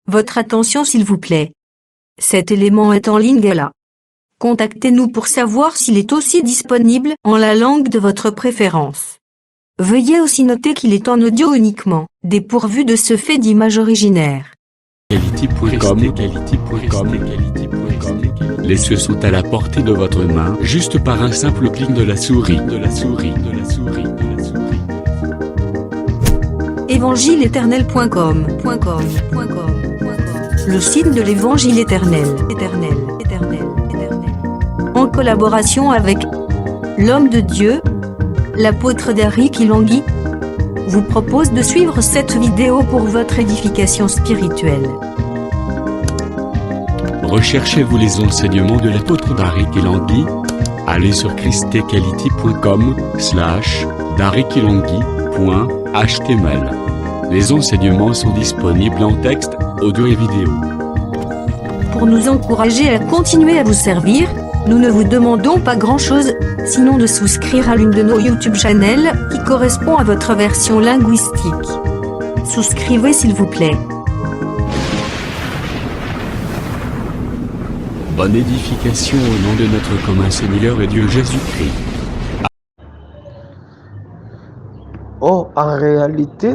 Votre attention s'il vous plaît. Cet élément est en ligne là. Contactez-nous pour savoir s'il est aussi disponible en la langue de votre préférence. Veuillez aussi noter qu'il est en audio uniquement, dépourvu de ce fait d'image originaire. Les cieux sont à la portée de votre main, juste par un simple clic de la souris. Évangile-éternel.com. Le site de l'Évangile éternel. En collaboration avec l'homme de Dieu, l'apôtre Darik Ilangui, vous propose de suivre cette vidéo pour votre édification spirituelle. Recherchez-vous les enseignements de l'apôtre Darik Ilangui? Allez sur christequality.com/darikilangui.html. Les enseignements sont disponibles en texte, audio et vidéo. Pour nous encourager à continuer à vous servir, nous ne vous demandons pas grand-chose, sinon de souscrire à l'une de nos YouTube channels qui correspond à votre version linguistique. Souscrivez s'il vous plaît. Bonne édification au nom de notre commun Seigneur et Dieu Jésus-Christ. Oh, en réalité,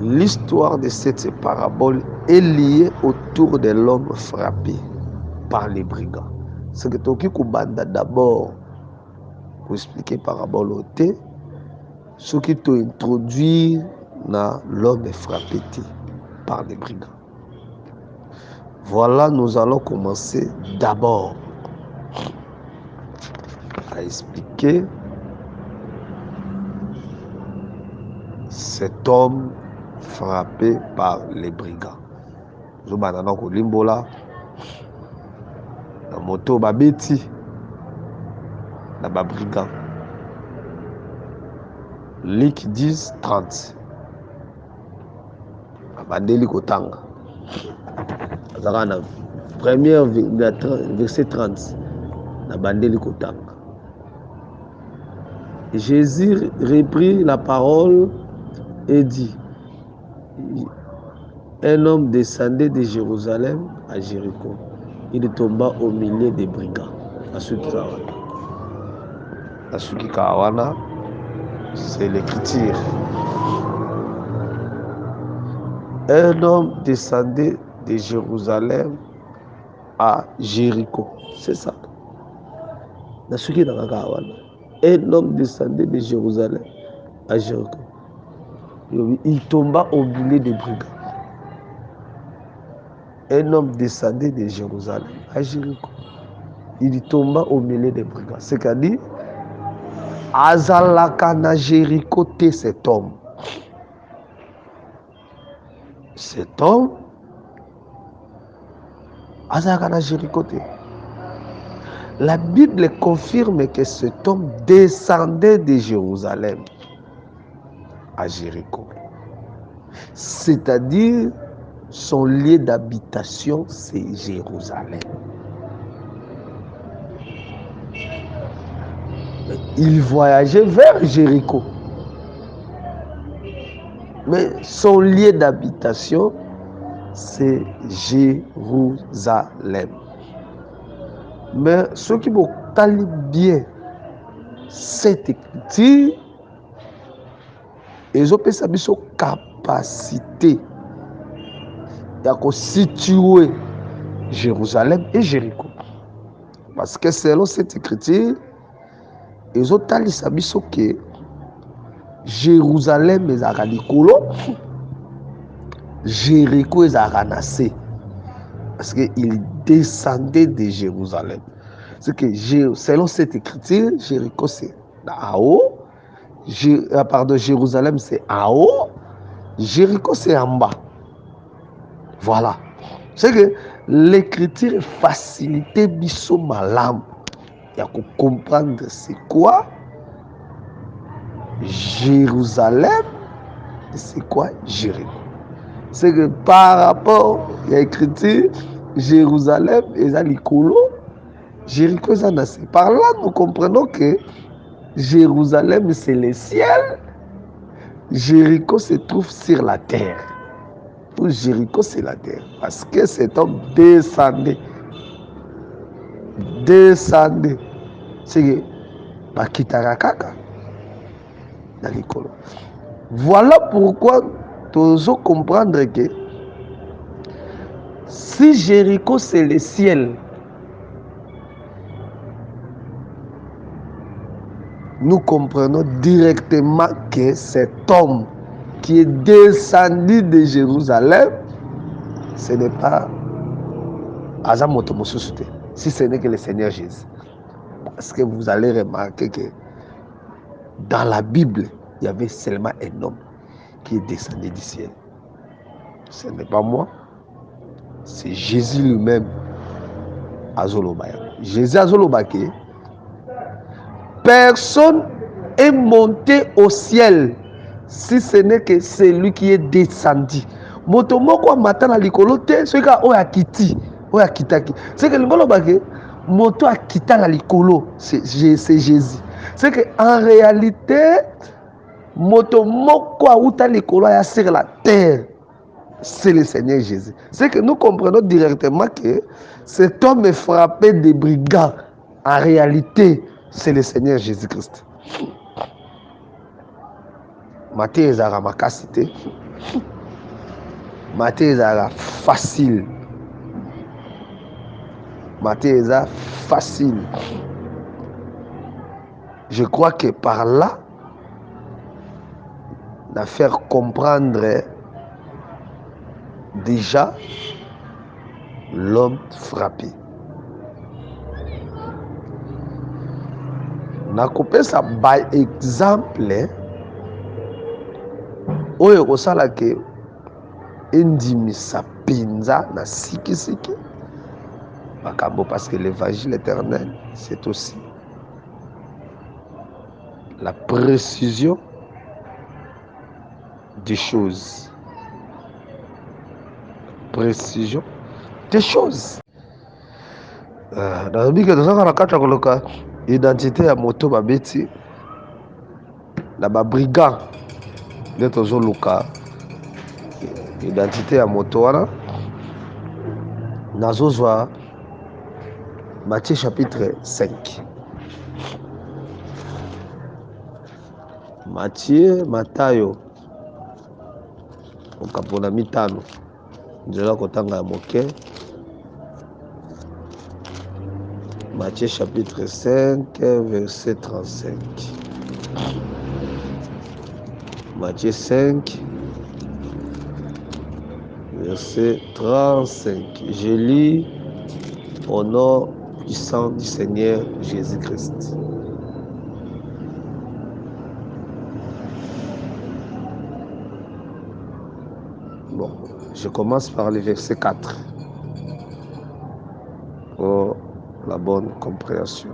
l'histoire de cette parabole est liée autour de l'homme frappé par les brigands. C'est que Toki Kubanda d'abord pour expliquer parabole au thé, ce qui t'a introduit dans l'homme frappé par les brigands. Voilà, nous allons commencer d'abord à expliquer cet homme frappé par les brigands. Je banana ko limbola na moto babeti na ba brigand. Luc 10:30. Abandeli kotanga. Azaka na première verset 30. Na bandeli kotanga. Jésus reprit la parole et dit: un homme descendait de Jérusalem à Jéricho. Il tomba au milieu des brigands. Asuki Kawana, c'est l'écriture. Un homme descendait de Jérusalem à Jéricho. C'est ça. Asuki Kawana. Un homme descendait de Jérusalem à Jéricho. Il tomba au milieu des brigands. Un homme descendait de Jérusalem à Jéricho. Il tomba au milieu des brigands. C'est-à-dire, Azalaka na Jéricho te cet homme. Cet homme, Azalaka na Jéricho te. La Bible confirme que cet homme descendait de Jérusalem à Jéricho. C'est-à-dire, son lieu d'habitation, c'est Jérusalem. Il voyageait vers Jéricho. Mais son lieu d'habitation, c'est Jérusalem. Mais ceux qui me talent bien cette écriture, ils ont sa capacité à situer Jérusalem et Jéricho. Parce que selon cette écriture, ils ont tali sabiso que Jérusalem est à Likolo, Jéricho est à Ranacé. Parce qu'il descendait de Jérusalem. C'est que selon cette écriture, Jéricho c'est en haut, Jérusalem c'est en haut, Jéricho c'est en bas. Voilà. C'est que l'écriture facilite biso malam. Il y a qu'à comprendre c'est quoi Jérusalem et c'est quoi Jéricho. C'est que par rapport à l'écriture, Jérusalem est à l'Ikolo, Jéricho est à Nassé. Par là, nous comprenons que Jérusalem c'est le ciel, Jéricho se trouve sur la terre. pour Jéricho, c'est la terre. Parce que cet homme descendait. C'est que Bakitarakaka dans l'école. Voilà pourquoi tu dois comprendre que si Jéricho c'est le ciel, nous comprenons directement que cet homme qui est descendu de Jérusalem, ce n'est pas Azamoto Mosusute, si ce n'est que le Seigneur Jésus. Parce que vous allez remarquer que dans la Bible, il y avait seulement un homme qui est descendu du ciel. Ce n'est pas moi, c'est Jésus lui-même. Azolobaya. Jésus Azolobake. Personne est monté au ciel si ce n'est que celui qui est descendu. Motomoko matana likolote, ce que oyakiti, oyakitaki. C'est que l'ingolobake, moto akita la likolo, c'est Jésus. C'est que en réalité, motomoko auta likolo ya sur la terre, c'est le Seigneur Jésus. C'est que nous comprenons directement que cet homme est frappé des brigands. En réalité, c'est le Seigneur Jésus-Christ. Maté ezara makasité. Maté ezara facile. Maté ezara facile. Je crois que par là, de faire comprendre déjà l'homme frappé. Nakopesa by exemple oyo kosala ke endimisa pinza na sikisiki makambo, parce que l'évangile éternel c'est aussi la précision des choses. Précision des choses. Dans que nous avons identité à moto babeti na ba brigand de tozo luka identité à moto wana nazozwa Matthieu chapitre 5. Matayo okapona mitano nzela kotanga ya moke. Matthieu chapitre 5 verset 35. Matthieu 5 verset 35. Je lis au nom puissant du Seigneur Jésus-Christ. Bon, je commence par le verset 4 pour la bonne compréhension.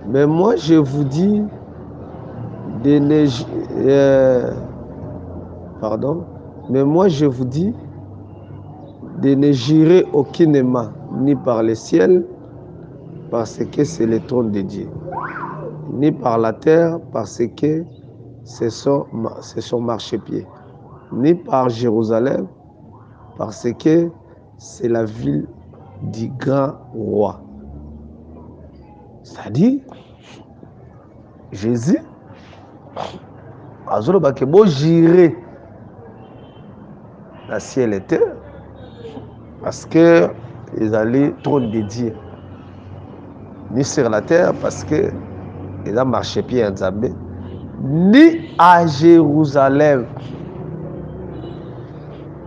Mais moi je vous dis mais moi je vous dis de ne jurer aucunement, ni par le ciel, parce que c'est le trône de Dieu, ni par la terre, parce que c'est son marchepied, ni par Jérusalem, parce que c'est la ville du grand roi. C'est-à-dire, Jésus, azolobake bo j'irai la ciel et terre, parce que ils allaient trône de Dieu, ni sur la terre, parce que ils ont marché pied en Zambé, ni à Jérusalem,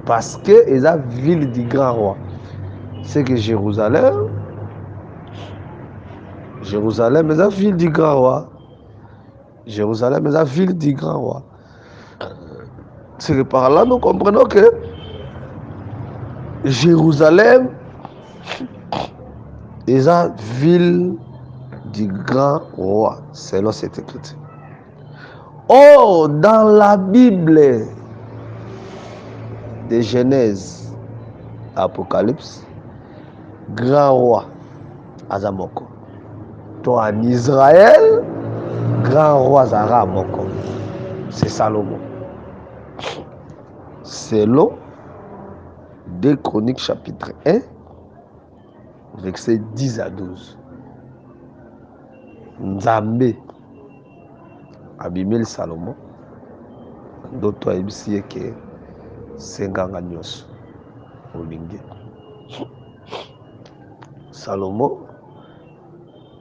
parce que ils ont ville du grand roi. C'est que Jérusalem, est la ville du grand roi. Jérusalem est la ville du grand roi. C'est que par là, nous comprenons que Jérusalem est la ville du grand roi, selon cette écriture. Oh, dans la Bible de Genèse, Apocalypse, grand roi, Azamoko. Toi en Israël, grand roi Zara Moko. C'est Salomon. selon 2 Chroniques chapitre 1, versets 10 à 12. Nzambe abimeli Salomo ndoto ayebisi ye ke senganga nyonso olingi. Salomo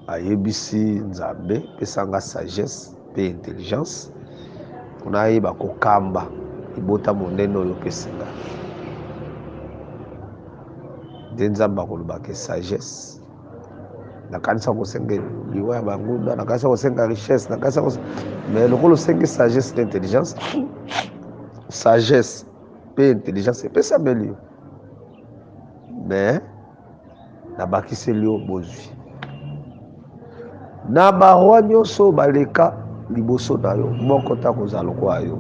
ayebisi Nzambe pesanga sagesse pe intelligence mpona ayeba kokamba libota monene oyo opesinga. Nde Nzambe akolobaka sagesse, nakanisa kosenga liwa ya bangunda, nakanisa kosenga richesse, nakanisa kosenga, mais lokolo osengi sagesse na intelligence, sagesse pe intelligence epesameli yo, mais nabakiseli yo bozwi. Na baroi nyonso baleka liboso na yo moko ta kozala lokola yo,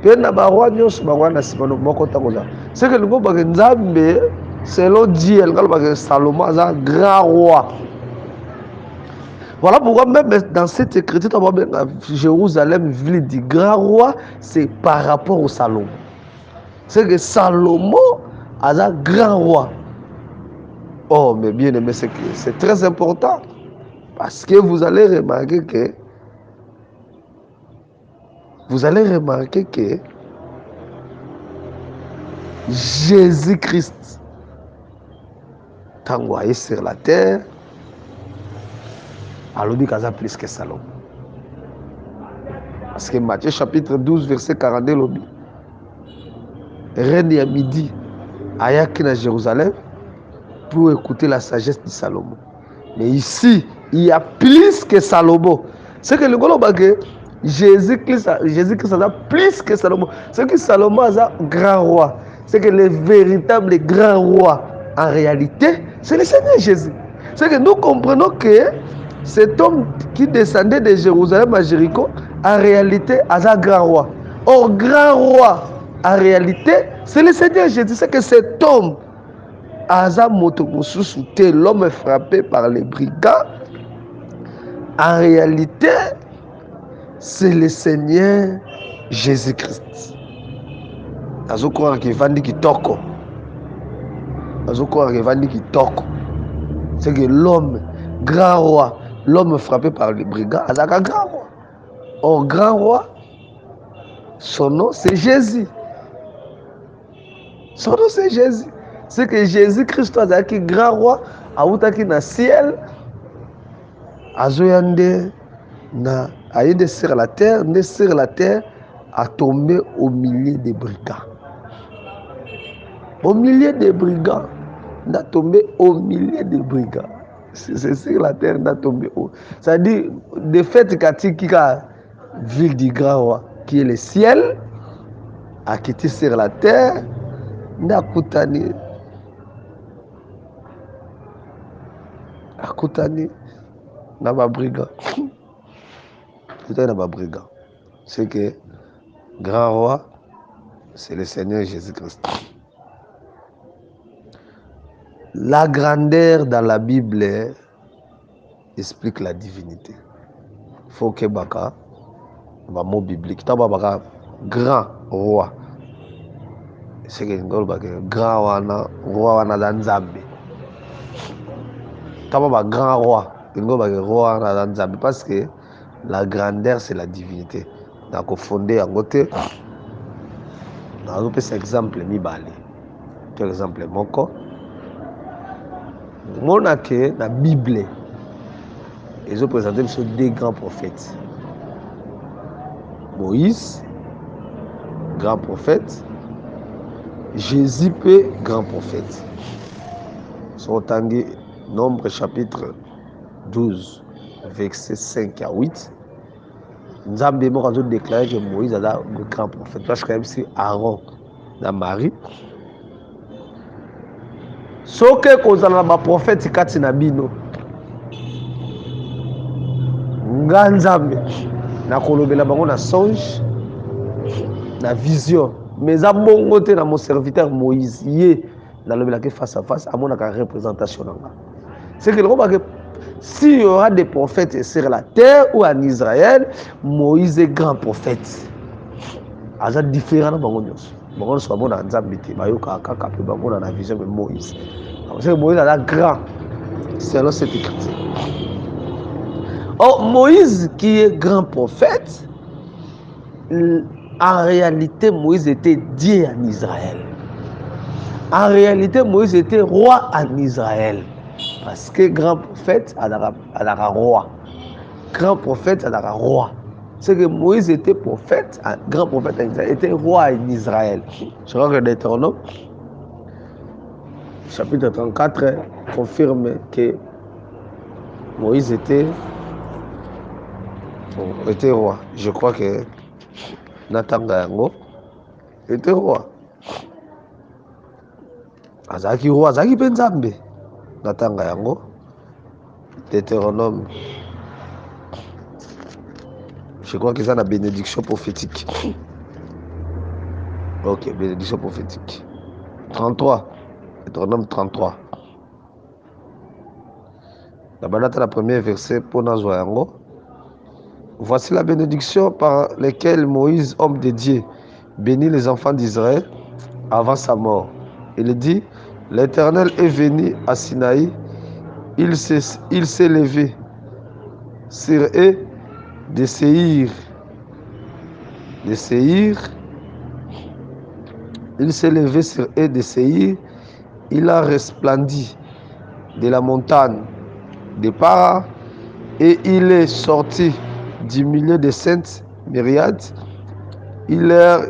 mpe na baroi nyonso bango na nsima moko ta kozala. C'est que lingo bake Nzambe selon Dieu, le Salomon est un grand roi. Voilà pourquoi même dans cette écriture, Jérusalem, ville du grand roi, c'est par rapport au Salomon. C'est que Salomon est un grand roi. Oh, mais bien aimé, c'est très important. Parce que vous allez remarquer que Jésus-Christ, envoyé sur la terre, alors il y a plus que Salomon. Parce que Matthieu chapitre 12, verset 42, lobby. Reine à midi, ayaki à Jérusalem pour écouter la sagesse de Salomon. Mais ici, il y a plus que Salomon. C'est que le gars que Jésus-Christ a plus que Salomon. C'est que Salomon est un grand roi. C'est que le véritable grand roi, en réalité, c'est le Seigneur Jésus. C'est que nous comprenons que cet homme qui descendait de Jérusalem à Jéricho, en réalité, est un grand roi. Or, grand roi, en réalité, c'est le Seigneur Jésus. C'est que cet homme, l'homme frappé par les brigands, en réalité, c'est le Seigneur Jésus-Christ. C'est que l'homme, grand roi, l'homme frappé par les brigands, c'est un grand roi. Or, grand roi, son nom c'est Jésus. Son nom c'est Jésus. C'est que Jésus-Christ est un grand roi, autaki na ciel, azoyande na ayende sur la terre, a tombé au milieu des brigands. Au milieu des brigands, il a tombé au milieu des brigands. C'est sur la terre, il a tombé au. C'est-à-dire, de fait, Katika, ville du grand roi, qui est le ciel, a quitté sur la terre, il a koutani. A koutani, n'a pas brigand. Koutani n'a pas brigand. C'est que, grand roi, c'est le Seigneur Jésus-Christ. La grandeur dans la Bible explique la divinité. Il faut que Baka, un mot biblique, Baka, grand roi. C'est que grand roi dans Nzambe. Taba grand roi, roi dans Nzambe parce que la grandeur c'est la divinité. Donc fondé en côté, on peut cet exemple mibale. Par exemple moko. Mon que la Bible, ils ont présenté deux grands prophètes. Moïse, grand prophète. Jésus, grand prophète. Sont tangués, Nombre chapitre 12, verset 5 à 8. Nous avons déclaré que Moïse est un grand prophète. Parce que c'est Aaron, la Marie. Soke kozala ba prophète kati na bino nga Nzambe na kolobela bango na songe na vision mais abongo te na mon serviteur Moïse ye na lobela ke face à face amona ka représentation nanga. C'est que le s'il y aura des prophètes sur la terre ou en Israël, Moïse est grand prophète. Aza différent na bango nyonso. bango so bamona nzambe te bayoka kaka pe bamona na vision de Moïse. C'est que Moïse est grand selon cette écriture. Or Moïse qui est grand prophète, en réalité Moïse était Dieu en Israël. En réalité Moïse était roi en Israël. Parce que grand prophète a un roi. Grand prophète a un roi. C'est que Moïse était prophète, un grand prophète en Israël, était roi en Israël. Je crois que Deutéronome, chapitre 34, confirme que Moïse était roi. Je crois que Nathan Gayango était roi. Azaki roi, Azaki Benzambe. Nathan Gayango, Deutéronome. Je crois que c'est la bénédiction prophétique. Ok, bénédiction prophétique. 33. Deutéronome 33. La première verset pour Nazoyango. Voici la bénédiction par laquelle Moïse, homme de Dieu, bénit les enfants d'Israël avant sa mort. Il dit, l'Éternel est venu à Sinaï, il s'est levé sur eux de Séhir. Il s'est levé sur eux de Séhir, il a resplendi de la montagne de Para et il est sorti du milieu des saintes myriades. Il leur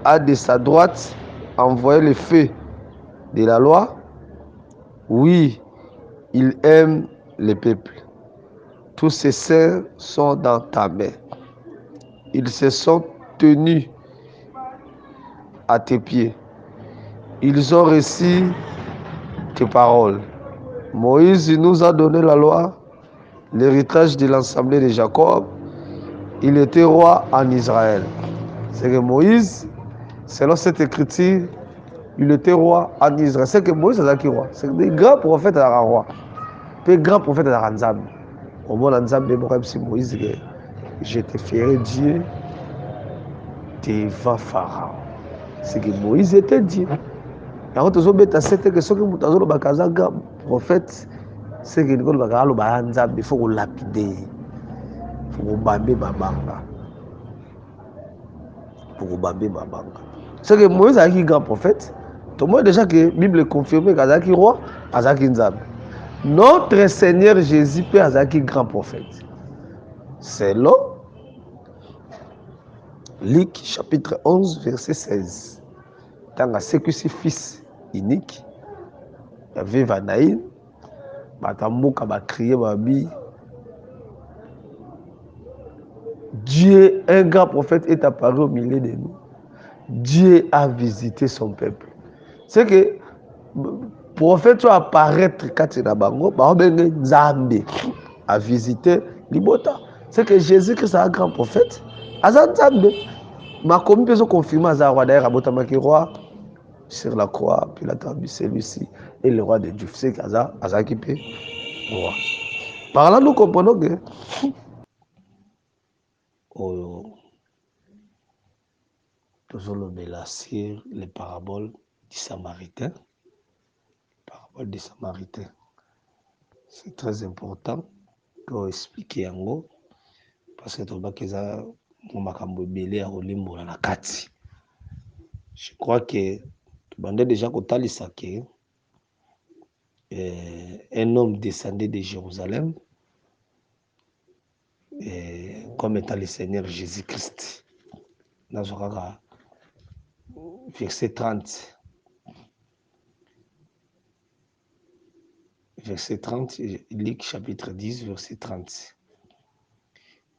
a de sa droite envoyé le feu de la loi. Oui, il aime le peuple. Tous ces saints sont dans ta main. Ils se sont tenus à tes pieds. Ils ont reçu tes paroles. Moïse nous a donné la loi, l'héritage de l'assemblée de Jacob. Il était roi en Israël. C'est que Moïse, selon cette écriture, il était roi en Israël. C'est que Moïse est roi. C'est que les grands prophètes sont roi. Les grands prophètes sont Nzambe. Au moins, Nzambe, si Moïse, je te ferai Dieu devant Pharaon. C'est que Moïse était Dieu. Quand tu as cette question que tu as dit, prophète, c'est que tu as dit, il faut lapider. Il faut bamber babanga. C'est que Moïse a été grand prophète. Tout le monde déjà que la Bible confirme qu'il a été roi, il a été Nzambe. Notre Seigneur Jésus peut avoir été grand prophète. C'est là. Luc chapitre 11, verset 16. Dans la sécurité fils unique, il y avait Vanaïn, Batamboka va crier Babi. Dieu, un grand prophète, est apparu au milieu de nous. Dieu a visité son peuple. C'est que le prophète va apparaître quand il Nzambe a visité Libota. C'est que Jésus-Christ est un grand prophète. Nzambe. Ma commune peut se confirmer à Zahra d'ailleurs à roi sur la croix, puis la table, celui-ci est le roi de Dieu. C'est qu'Azaki peut roi. Par là, nous comprenons que sur les paraboles du Samaritain. Parabole des Samaritains. C'est très important pour expliquer en gros. Parce que tu vois que ça je crois que tu as déjà que un homme descendait de Jérusalem comme étant le Seigneur Jésus-Christ. Dans verset 30. Verset 30, Luc chapitre 10, verset 30.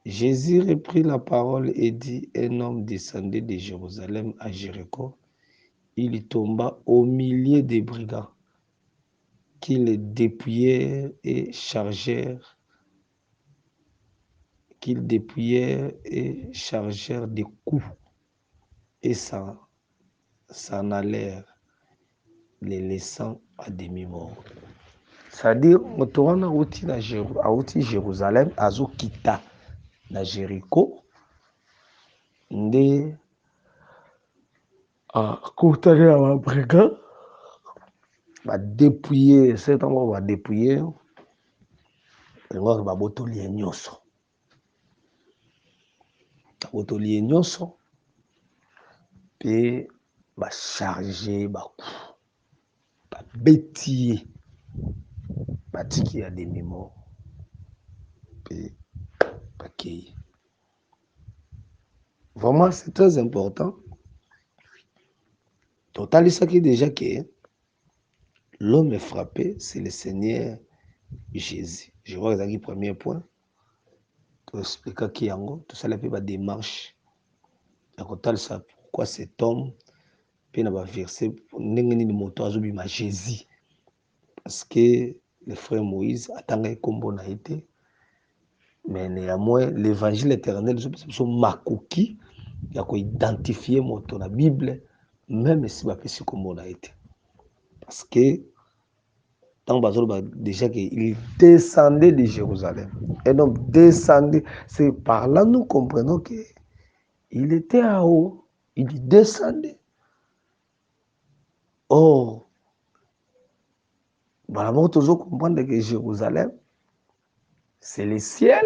Jésus reprit la parole et dit, un homme descendait de Jérusalem à Jéricho. Il tomba au milieu des brigands qui le dépouillèrent et chargèrent des coups et s'en allèrent, les laissant à demi-mort. C'est-à-dire, on a outil Jérusalem, azo kita na Jéricho, nde akutani na babrigand badépouiller cet endroit badépouiller eloko babotoli ye nyonso mpe bacharge baku babeti ye batiki ya demi-mort mpe bakei. Vraiment c'est très important. Totalisaki déjà que l'homme est frappé, c'est le Seigneur Jésus. Je vois que c'est le premier point. Tu expliques qui yango, tout ça la fait démarche. Ça pourquoi cet homme peut n'a pas versé n'engeni ni moto azobi ma Jésus. Parce que le frère Moïse attendait combo na été. Mais néanmoins l'évangile éternel sont makoki il y a identifier moto la Bible même si ba pesi combo na été. Parce que déjà qu'il descendait de Jérusalem. Et donc, descendait, c'est par là nous comprenons qu'il était en haut, il descendait. Or, voilà, nous toujours comprendre que Jérusalem, c'est le ciel.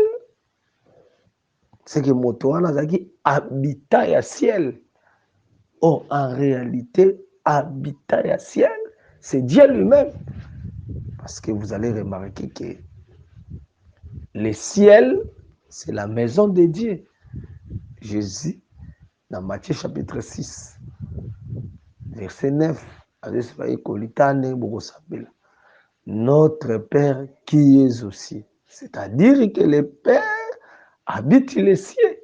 C'est que Motoana Zaki habitat à ciel. Or, en réalité, habitat à ciel, c'est Dieu lui-même. Parce que vous allez remarquer que le ciel, c'est la maison de Dieu. Jésus, dans Matthieu chapitre 6, verset 9, notre Père qui est aux cieux. C'est-à-dire que le Père habite les cieux.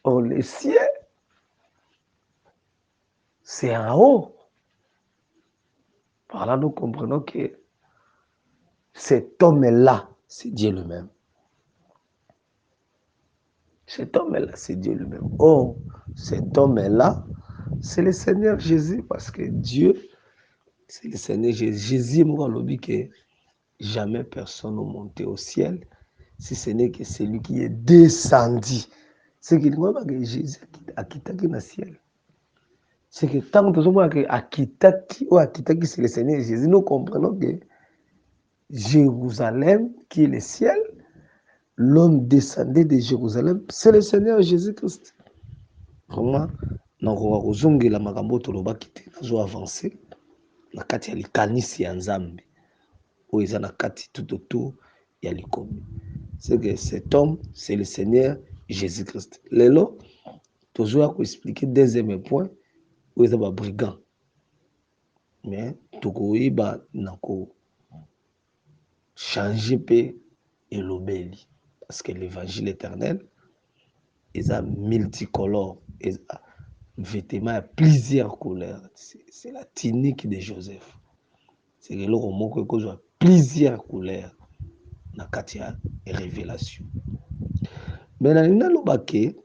Or, les cieux, c'est en haut. Par là, nous comprenons que cet homme-là, c'est Dieu lui-même. Cet homme-là, c'est Dieu lui-même. Or, cet homme-là, c'est le Seigneur Jésus, parce que Dieu, c'est le Seigneur Jésus. Jésus, moi, lobby que jamais personne n'a monté au ciel, si ce n'est que celui qui est descendu. C'est qu'il n'y a pas que Jésus a quitté le ciel. C'est que tant que nous avons quitté, c'est le Seigneur Jésus, nous comprenons que Jérusalem, qui est le ciel, l'homme descendait de Jérusalem, c'est le Seigneur Jésus-Christ. Vraiment, nous avons la magambo toloba kité, nous avons avancé, na kati ya likanisi ya Nzambe, où ils ont na kati tout autour ya likomi. C'est que cet homme, c'est le Seigneur Jésus-Christ. Lelo, toujours à expliquer deuxième point, où ils ont des brigands. Mais, tout le monde changer pe et l'obéli. Parce que l'évangile éternel, ils ont multicolore, ils ont vêtements à plusieurs couleurs. C'est la tunique de Joseph. C'est que l'on montre que a plusieurs couleurs dans la révélation. Mais dans le baquet,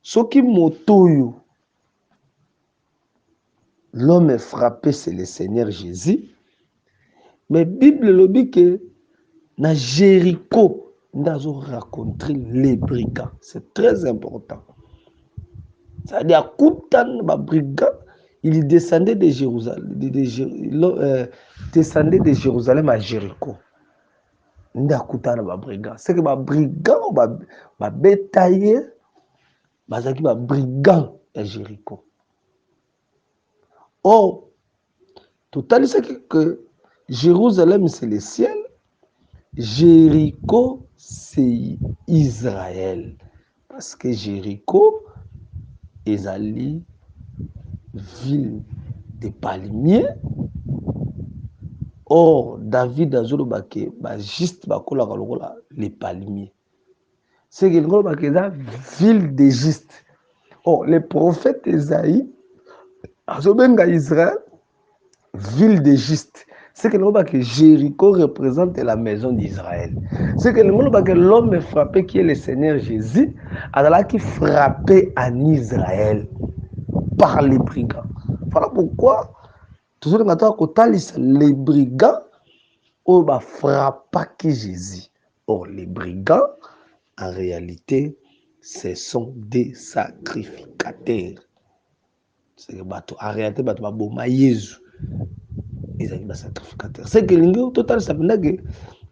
ce qui motoyo, l'homme est frappé, c'est le Seigneur Jésus. Mais la Bible le dit que dans Jéricho, nous avons rencontré les brigands. C'est très important. C'est-à-dire que brigands, il descendait de Jérusalem, descendait de Jérusalem à Jéricho. Nous avons brigands. C'est que les brigands, les bétaillés, les brigands à Jéricho. Or, tout à l'heure, c'est que Jérusalem, c'est le ciel. Jéricho, c'est Israël. Parce que Jéricho est la ville des palmiers. Or, David a dit juste les palmiers. C'est que la ville d'Égypte. Or, le prophète Esaïe a dit Israël, ville d'Égypte. C'est que Jéricho représente la maison d'Israël. C'est que l'homme est frappé qui est le Seigneur Jésus, alors qui frappé en Israël par les brigands. Voilà pourquoi toujours les brigands ont frappé Jésus. Or, les brigands, en réalité, ce sont des sacrificateurs. C'est que en réalité bato baboma Yesu ezali ba sacrificateur. C'est que lingo total ça veut dire que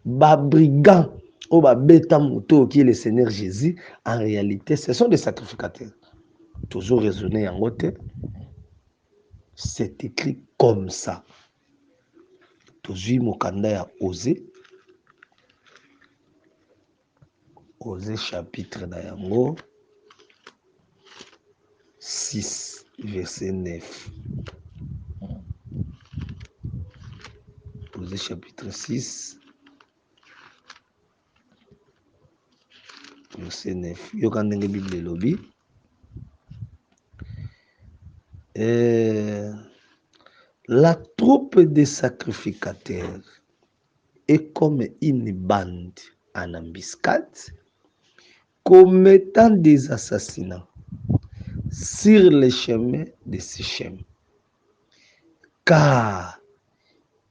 ba brigand ou ba beta moto qui est le Seigneur Jésus en réalité ce sont des sacrificateurs. Toujours raisonner en côté. C'est écrit comme ça. Toujours mokanda ya Osée. Osée chapitre na yango 6 verset 9. Osée chapitre 6 verset 9. Yo kandenge Bible lobby. La troupe des sacrificateurs est comme une bande en embuscade commettant des assassinats sur les chemins de Sichem, car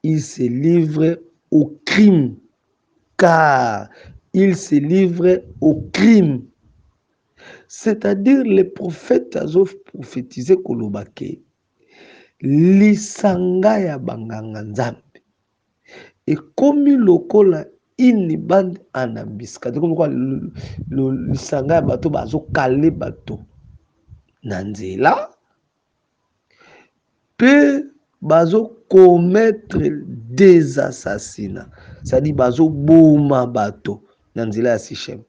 ils se livrent au crime, C'est-à-dire, les prophètes ont prophétisé kolobake lisanga ya banganga nzambe et comme lokola une bande en embuscade, comme quoi lisanga ya bato bazo kale bato na nzela pe bazo commettre des assassinats, c'est-à-dire bazo boma bato na nzela ya Sichem.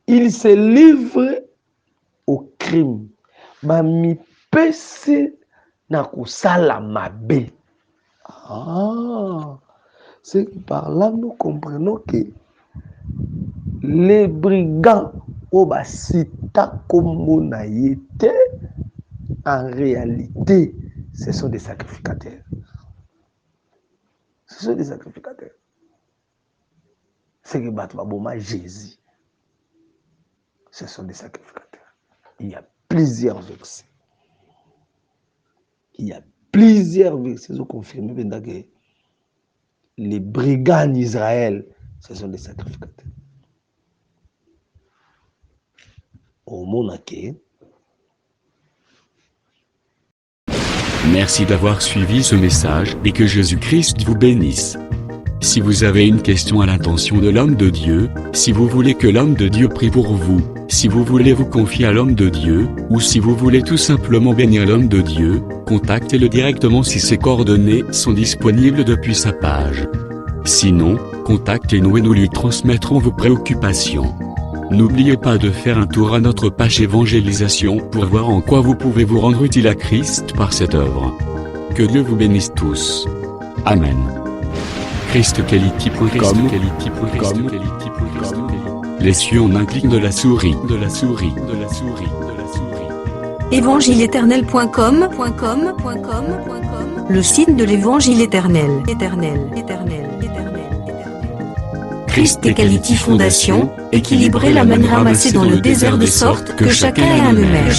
Il se livre au crime. Mami pese na kusala mabe. C'est que par là nous comprenons que les brigands au basita kombo na yete en réalité ce sont des sacrificateurs. Ce sont des sacrificateurs. C'est que batba boma Jésus. Ce sont des sacrificateurs. Il y a plusieurs versets. Qui ont confirmé que les brigands en Israël, ce sont des sacrificateurs. Au Monaké. Merci d'avoir suivi ce message et que Jésus-Christ vous bénisse. Si vous avez une question à l'intention de l'homme de Dieu, si vous voulez que l'homme de Dieu prie pour vous, si vous voulez vous confier à l'homme de Dieu, ou si vous voulez tout simplement bénir l'homme de Dieu, contactez-le directement si ses coordonnées sont disponibles depuis sa page. Sinon, contactez-nous et nous lui transmettrons vos préoccupations. N'oubliez pas de faire un tour à notre page évangélisation pour voir en quoi vous pouvez vous rendre utile à Christ par cette œuvre. Que Dieu vous bénisse tous. Amen. ChristQuality.com. Les cieux en un clic de la souris. Évangile-éternel.com, le site de l'évangile éternel. Christ et Quality Fondation, équilibrer la manne ramassée dans le désert de sorte que chacun ait un de mer.